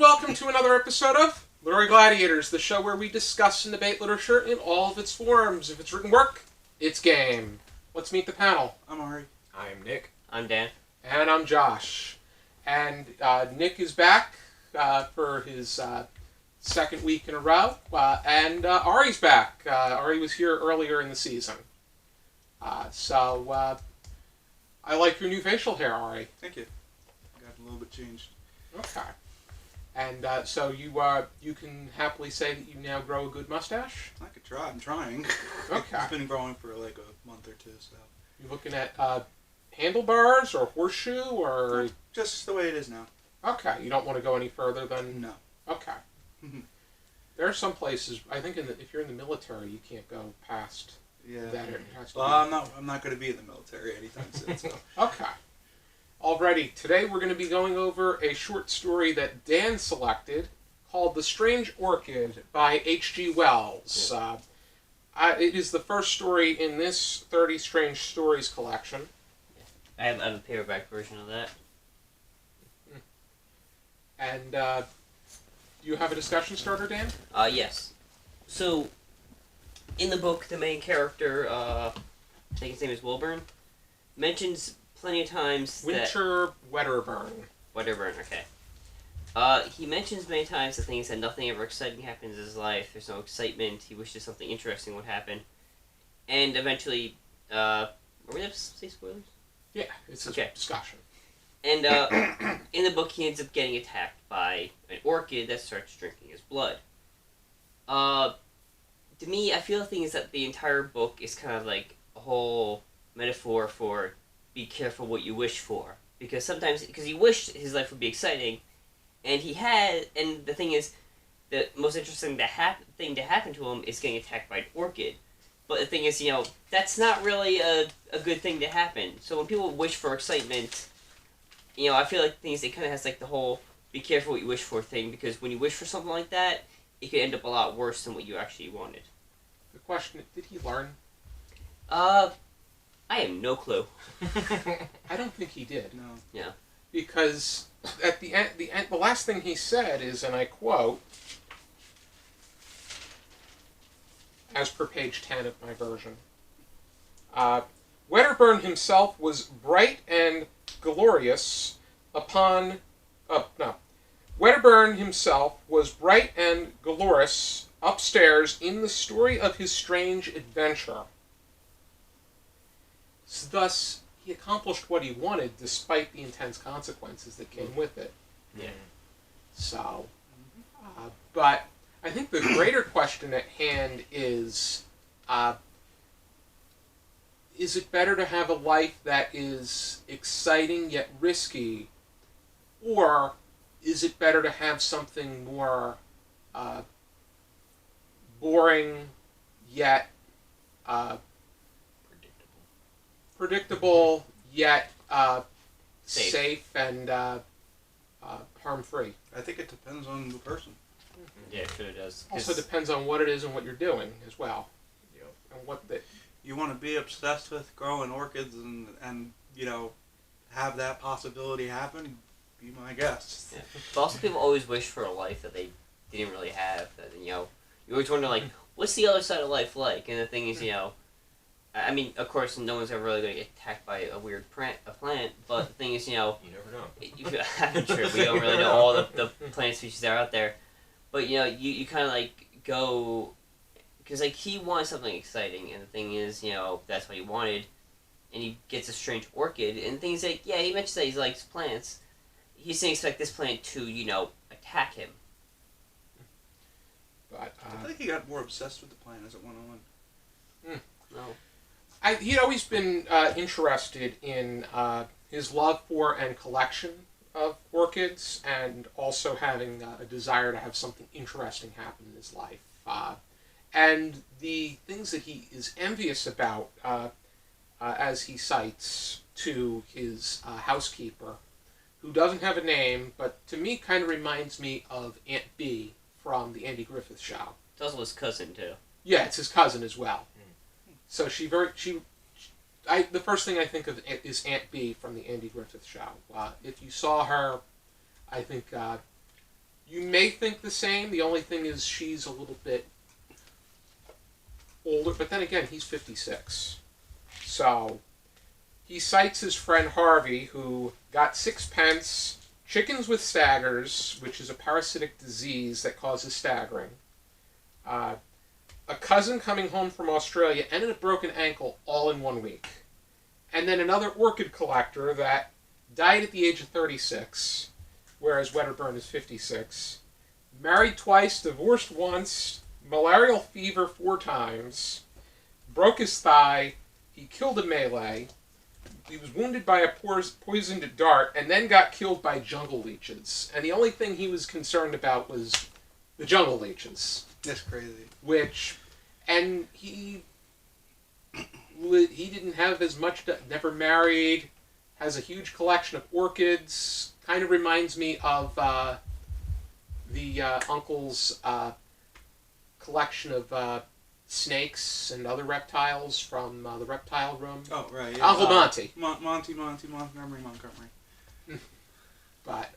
welcome to another episode of Literary Gladiators, the show where we discuss and debate literature in all of its forms. If it's written work, it's game. Let's meet the panel. I'm Ari. I'm Nick. I'm Dan. And I'm Josh. And Nick is back for his second week in a row. And Ari's back. Ari was here earlier in the season. So I like your new facial hair, Ari. Thank you. Got a little bit changed. Okay. And so you can happily say that you now grow a good mustache? I could try. I'm trying. Okay. It's been growing for like a month or two, so. You looking at handlebars or horseshoe or? Just the way it is now. Okay. You don't want to go any further than. No. Okay. There are some places. I think if you're in the military, you can't go past. Yeah. That it has to Well, be. I'm not going to be in the military anytime soon. So. Okay. Alrighty, today we're going to be going over a short story that Dan selected called The Strange Orchid by H.G. Wells. It is the first story in this 30 Strange Stories collection. I have a paperback version of that. And you have a discussion starter, Dan? Yes. So, in the book, the main character, I think his name is Wilburn, mentions plenty of times Winter Wedderburn. Wedderburn, okay. He mentions many times the things that nothing ever exciting happens in his life. There's no excitement. He wishes something interesting would happen. And eventually, are we going to say spoilers? Yeah, it's a discussion. And in the book, he ends up getting attacked by an orchid that starts drinking his blood. To me, I feel the thing is that the entire book is kind of like a whole metaphor for be careful what you wish for. Because sometimes, because he wished his life would be exciting, and he had, and the thing is, the most interesting thing to happen to him is getting attacked by an orchid. But the thing is, that's not really a good thing to happen. So when people wish for excitement, I feel like things, it kind of has like the whole be careful what you wish for thing, because when you wish for something like that, it could end up a lot worse than what you actually wanted. The question, did he learn? I have no clue. I don't think he did. No. Yeah. Because at the end, the last thing he said is, and I quote, as per page 10 of my version, Wedderburn himself was bright and glorious upon... Wedderburn himself was bright and glorious upstairs in the story of his strange adventure. Thus, he accomplished what he wanted despite the intense consequences that came with it. Yeah. So, but I think the greater question at hand is it better to have a life that is exciting yet risky, or is it better to have something more boring yet predictable yet safe and harm-free? I think it depends on the person. Yeah, it sure does. Also depends on what it is and what you're doing as well. And what the... You want to be obsessed with growing orchids and have that possibility happen, be my guest. Yeah. But also people always wish for a life that they didn't really have. That, you always wonder, like, what's the other side of life like? And the thing is, I mean, of course, no one's ever really going to get attacked by a weird plant, but the thing is, You never know. I'm sure we don't really know all the plant species that are out there. But, you kind of, like, go... Because, like, he wanted something exciting, and the thing is, that's what he wanted. And he gets a strange orchid, and the thing is, like, yeah, he mentions that he likes plants. He doesn't expect this plant to, attack him. But, I feel like he got more obsessed with the plant as it went on. No. He'd always been interested in his love for and collection of orchids, and also having a desire to have something interesting happen in his life. And the things that he is envious about, as he cites to his housekeeper, who doesn't have a name, but to me kind of reminds me of Aunt Bee from the Andy Griffith Show. It's also his cousin, too. Yeah, it's his cousin as well. So the first thing I think of is Aunt Bee from the Andy Griffith Show. If you saw her, I think You may think the same. The only thing is she's a little bit older. But then again, he's 56. So he cites his friend Harvey, who got sixpence, chickens with staggers, which is a parasitic disease that causes staggering, uh, a cousin coming home from Australia, and a broken ankle all in 1 week. And then another orchid collector that died at the age of 36, whereas Wedderburn is 56. Married twice, divorced once, malarial fever 4 times, broke his thigh, he killed a Malay, he was wounded by a poisoned dart, and then got killed by jungle leeches. And the only thing he was concerned about was the jungle leeches. That's crazy. And he didn't have as much, never married, has a huge collection of orchids, kind of reminds me of the uncle's collection of snakes and other reptiles from the reptile room. Oh, right. Yeah. Uncle Monty. Montgomery. But,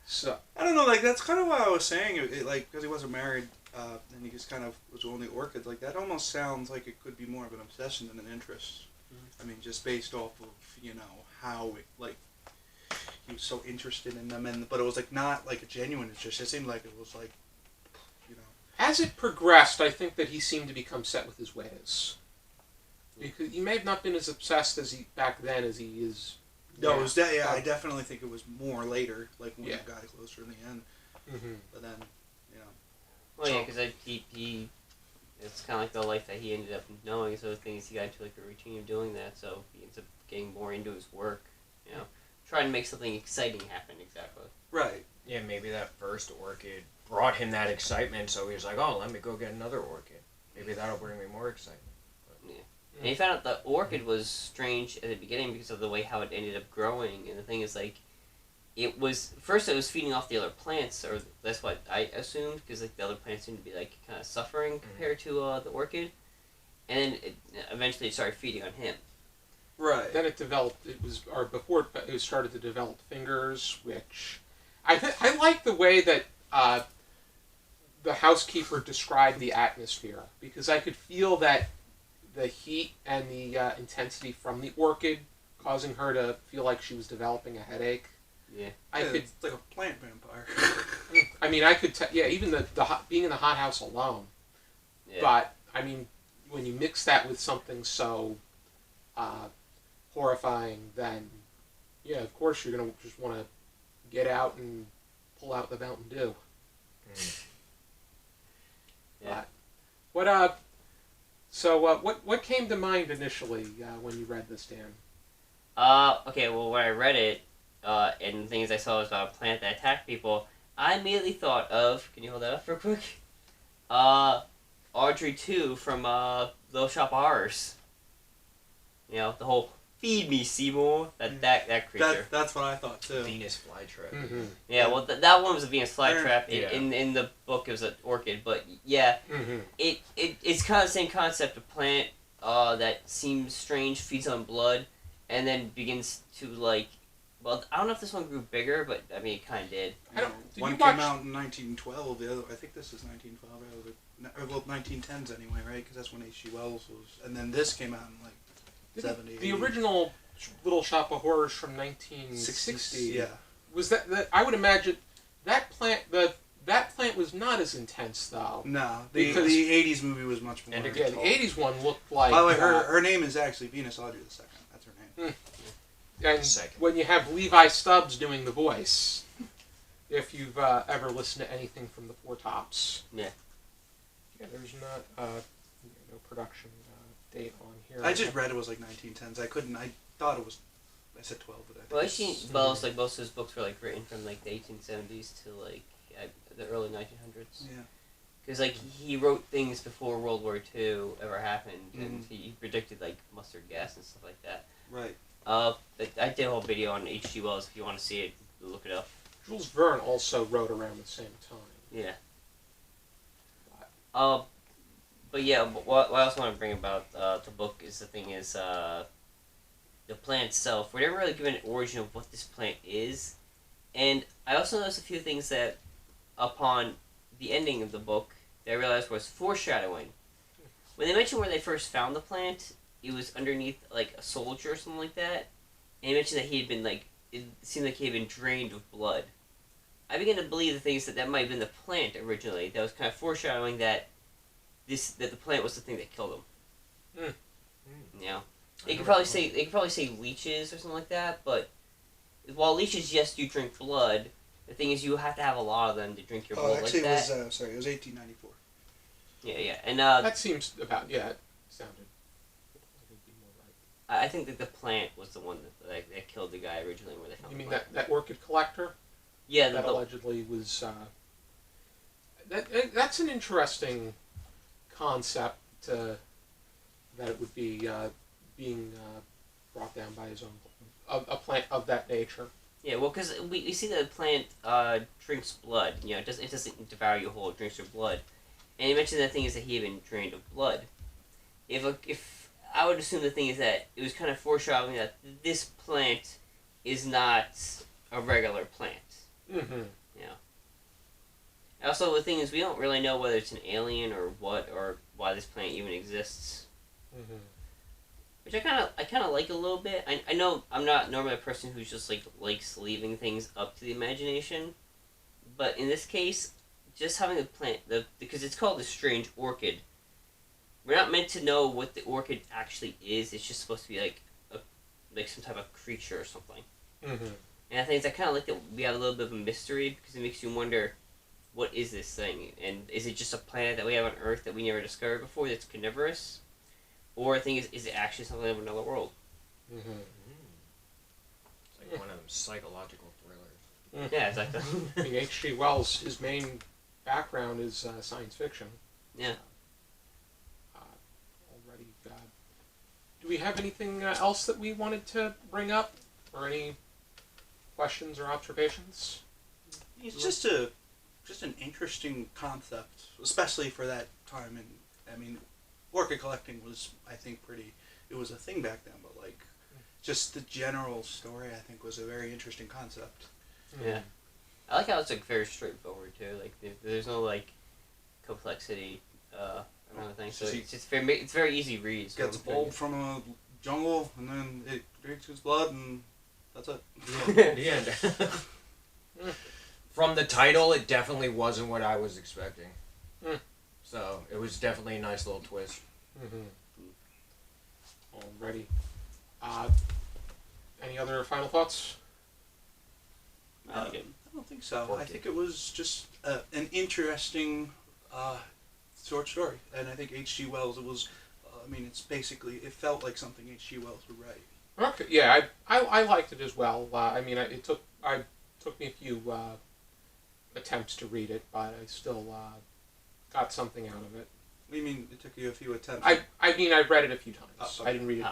so... I don't know, like, that's kind of why I was saying, like, because he wasn't married, and he just kind of was only orchids, like, that almost sounds like it could be more of an obsession than an interest. I mean, just based off of, how it, like, he was so interested in them, but it was, like, not, like, a genuine interest. It seemed like it was, like, As it progressed, I think that he seemed to become set with his ways. Because he may have not been as obsessed as he back then as he is No, now. it was I definitely think it was more later, like, when it got closer in the end. Mm-hmm. But then, Well, yeah, because he it's kind of like the life that he ended up knowing. So the thing is, he got into like a routine of doing that. So he ends up getting more into his work. Trying to make something exciting happen. Exactly. Right. Yeah, maybe that first orchid brought him that excitement, so he was like, oh, let me go get another orchid. Maybe that'll bring me more excitement. Yeah. And he found out the orchid was strange at the beginning because of the way how it ended up growing. And the thing is, like, it was feeding off the other plants, or that's what I assumed, because like the other plants seemed to be like kind of suffering compared to the orchid, and then eventually it started feeding on him. Right. Then it developed. Before it started to develop fingers, which I like the way that the housekeeper described the atmosphere, because I could feel that the heat and the intensity from the orchid causing her to feel like she was developing a headache. Yeah. It's like a plant vampire. I mean, I could even the being in the hothouse alone. Yeah. But I mean, when you mix that with something so horrifying, then of course you're gonna just want to get out and pull out the Mountain Dew. Yeah. But what came to mind initially when you read this, Dan? Okay, well, when I read it, and the things I saw was about a plant that attacked people, I immediately thought of, can you hold that up real quick? Audrey 2 from Little Shop of Horrors. The whole "feed me, Seymour," that creature. That's what I thought too. Venus flytrap. Mm-hmm. Yeah, well, that one was a Venus flytrap. Yeah. In the book, it was an orchid, but yeah, Mm-hmm. it's kind of the same concept of plant that seems strange, feeds on blood, and then begins to like. Well, I don't know if this one grew bigger, but I mean, it kind of did. One came out in 1912. The other, I think this is 1912. Well, 1910s anyway, right? Because that's when H.G. Wells was, and then this came out in like 70. The original Little Shop of Horrors from 1960. Yeah. Was that I would imagine that plant that plant was not as intense though. No, Because- the 80s movie was much more. And Yeah, the 80s one looked like. By the way, her name is actually Venus Audrey II. That's her name. And Second. when you have Levi Stubbs doing the voice, if you've ever listened to anything from the Four Tops. Yeah. Yeah, there's not no production date on here. I just read it was like 1910s. I thought it was. I said 12, but I think Well, it's- H.G. Wells, like most of his books were like written from like the 1870s to like the early 1900s. Yeah. Because like he wrote things before World War II ever happened, and he predicted like mustard gas and stuff like that. Right. But I did a whole video on H.G. Wells. If you want to see it, look it up. Jules Verne also wrote around the same time. Yeah. But yeah, what I also want to bring about the book is the plant itself. We're never really given an origin of what this plant is, And I also noticed a few things that, upon the ending of the book, that I realized was foreshadowing. When they mentioned where they first found the plant, it was underneath like a soldier or something like that. And he mentioned that he had been like, it seemed like he had been drained of blood. I began to believe the things that might have been the plant originally. That was kind of foreshadowing that the plant was the thing that killed him. Mm. You know, they could probably say leeches or something like that. But while leeches, yes, do drink blood. The thing is, you have to have a lot of them to drink your blood actually, like that. it was 1894. Yeah, and That seems about it sounded. I think be more right. I think that the plant was the one that killed the guy originally where they found You the mean plant. that orchid collector Yeah, that allegedly was. That's an interesting concept. That it would be being brought down by his own a plant of that nature. yeah, well, because we see that the plant drinks blood. You know, it doesn't devour you whole. It drinks your blood. And he mentioned the thing is that he had been drained of blood. If I would assume the thing is that it was kind of foreshadowing that this plant is not a regular plant. Mm-hmm. Also, the thing is, we don't really know whether it's an alien or what, or why this plant even exists. Mm-hmm. Which I kind of like a little bit. I know I'm not normally a person who's just likes leaving things up to the imagination, but in this case, just having the plant, because it's called the strange orchid. We're not meant to know what the orchid actually is. It's just supposed to be like some type of creature or something. Mm-hmm. And I think I kind of like that we have a little bit of a mystery because it makes you wonder, what is this thing? And is it just a planet that we have on Earth that we never discovered before that's carnivorous? Or the thing is it actually something of another world? Mm-hmm. It's like one of them psychological thrillers. Yeah, exactly. I mean, H.G. Wells, his main background is science fiction. Yeah. Already. Do we have anything else that we wanted to bring up, or any questions or observations? It's just an interesting concept, especially for that time. And I mean, orchid collecting was, I think, it was a thing back then. But like, just the general story, I think, was a very interesting concept. Yeah. I like how it's like very straightforward too. Like there's no like complexity around the thing. So it's very easy reads. Gets a bulb from a jungle, and then it drinks his blood, and that's it. The end. From the title, it definitely wasn't what I was expecting. Mm. So it was definitely a nice little twist. Mm-hmm. Alrighty. Any other final thoughts? I don't think so. Orchid. I think it was just an interesting short story, and I think H.G. Wells. It was. I mean, it felt like something H.G. Wells would write. Okay. Yeah, I liked it as well. I mean, it took me a few attempts to read it, but I still got something out of it. What do you mean it took you a few attempts? I mean, I read it a few times. Okay. I didn't read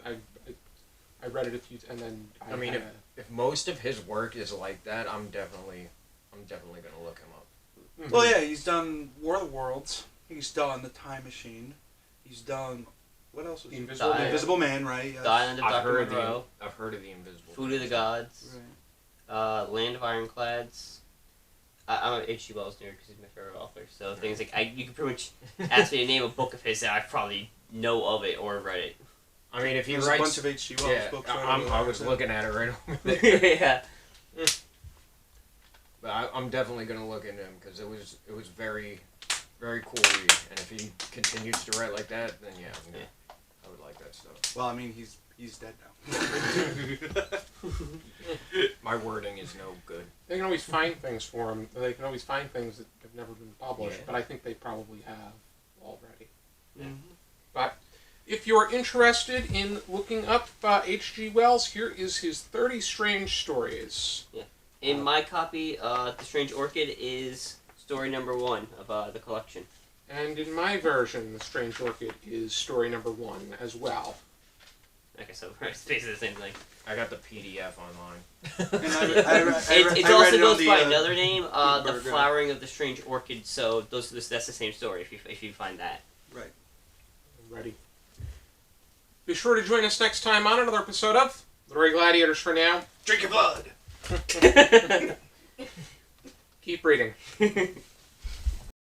it. I read it a few, and then I mean, if most of his work is like that, I'm definitely gonna look him up. Mm-hmm. Well, yeah, he's done War of the Worlds. He's done The Time Machine. He's done what else? Was The he? Invisible The Man. Invisible Man, right? Yes. The Island of Dr. Monroe, I've heard of the Invisible. Food of the Gods, Right. Land of Ironclads. I'm an H.G. Wells nerd because he's my favorite author. So things like you can pretty much ask me to name a book of his that I probably know of it or read it. I mean, if he There's writes a bunch of H.G. Wells yeah, books. I was looking at it right over there. Yeah. But I'm definitely gonna look into him because it was very, very cool read. And if he continues to write like that, then yeah, I would like that stuff. Well, I mean, he's dead now. My wording is no good. They can always find things for him. They can always find things that have never been published, Yeah. but I think they probably have already. Mm-hmm. But if you're interested in looking up H.G. Wells, here is his 30 Strange Stories. In my copy, The Strange Orchid is story number 1 of the collection. And in my version, The Strange Orchid is story number 1 as well. Okay, so it's basically the same thing. I got the PDF online. It also goes by another name, The Gutenberg, Flowering of the Strange Orchid. So that's the same story if you find that. Right. Ready. Be sure to join us next time on another episode of The Roy Gladiators. For now, Drink your blood. Keep reading.